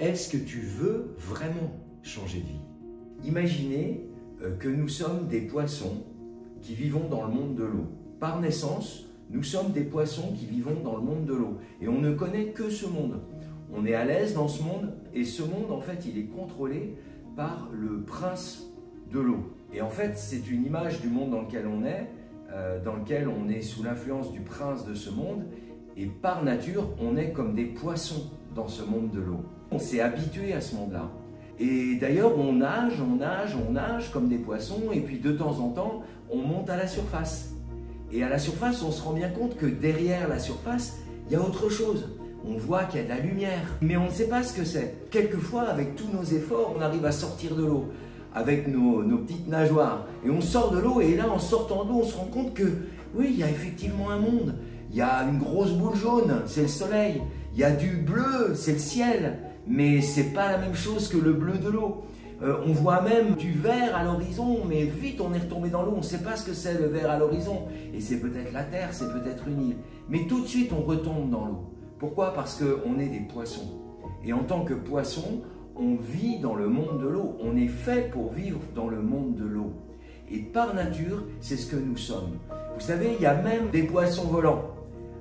Est-ce que tu veux vraiment changer de vie? Imaginez que nous sommes des poissons qui vivons dans le monde de l'eau. Par naissance, nous sommes des poissons qui vivons dans le monde de l'eau. Et on ne connaît que ce monde. On est à l'aise dans ce monde, et ce monde, en fait, il est contrôlé par le prince de l'eau. Et en fait, c'est une image du monde dans lequel on est sous l'influence du prince de ce monde, et par nature, on est comme des poissons dans ce monde de l'eau. On s'est habitué à ce monde-là. Et d'ailleurs, on nage comme des poissons, et puis de temps en temps, on monte à la surface. Et à la surface, on se rend bien compte que derrière la surface, il y a autre chose. On voit qu'il y a de la lumière, mais on ne sait pas ce que c'est. Quelquefois, avec tous nos efforts, on arrive à sortir de l'eau, avec nos petites nageoires. Et on sort de l'eau, et là, en sortant de l'eau, on se rend compte que, oui, il y a effectivement un monde. Il y a une grosse boule jaune, c'est le soleil. Il y a du bleu, c'est le ciel. Mais c'est pas la même chose que le bleu de l'eau. On voit même du vert à l'horizon, mais vite on est retombé dans l'eau, on ne sait pas ce que c'est le vert à l'horizon. Et c'est peut-être la terre, c'est peut-être une île. Mais tout de suite on retombe dans l'eau. Pourquoi? Parce qu'on est des poissons. Et en tant que poissons, on vit dans le monde de l'eau. On est fait pour vivre dans le monde de l'eau. Et par nature, c'est ce que nous sommes. Vous savez, il y a même des poissons volants.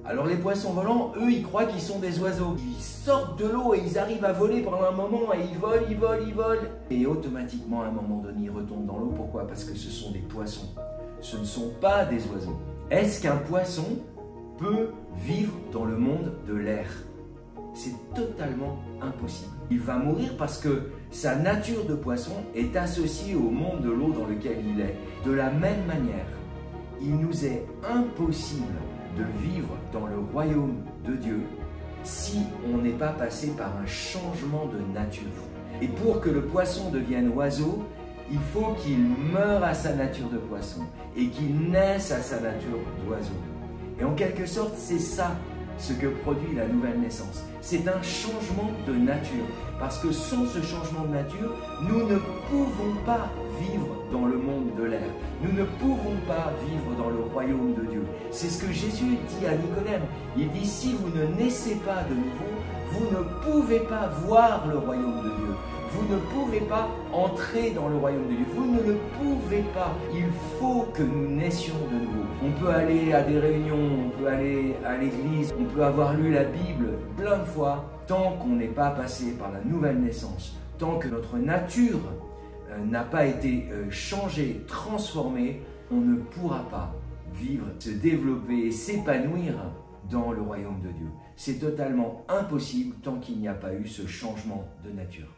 Alors les poissons volants, eux, ils croient qu'ils sont des oiseaux. Ils sortent de l'eau et ils arrivent à voler pendant un moment et ils volent. Et automatiquement, à un moment donné, ils retombent dans l'eau. Pourquoi? Parce que ce sont des poissons. Ce ne sont pas des oiseaux. Est-ce qu'un poisson peut vivre dans le monde de l'air? C'est totalement impossible. Il va mourir parce que sa nature de poisson est associée au monde de l'eau dans lequel il est. De la même manière, il nous est impossible de vivre dans le royaume de Dieu si on n'est pas passé par un changement de nature. Et pour que le poisson devienne oiseau, il faut qu'il meure à sa nature de poisson et qu'il naisse à sa nature d'oiseau. Et en quelque sorte, c'est ça ce que produit la nouvelle naissance. C'est un changement de nature. Parce que sans ce changement de nature, nous ne pouvons pas vivre dans le monde de l'air. Nous ne pouvons pas vivre dans le royaume de Dieu. C'est ce que Jésus dit à Nicodème. Il dit, si vous ne naissez pas de nouveau, vous ne pouvez pas voir le royaume de Dieu. Vous ne pouvez pas entrer dans le royaume de Dieu. Vous ne le pouvez pas. Il faut que nous naissions de nouveau. On peut aller à des réunions, on peut aller à l'église, on peut avoir lu la Bible plein de fois. Tant qu'on n'est pas passé par la nouvelle naissance, tant que notre nature n'a pas été changée, transformée, on ne pourra pas vivre, se développer et s'épanouir dans le royaume de Dieu. C'est totalement impossible tant qu'il n'y a pas eu ce changement de nature.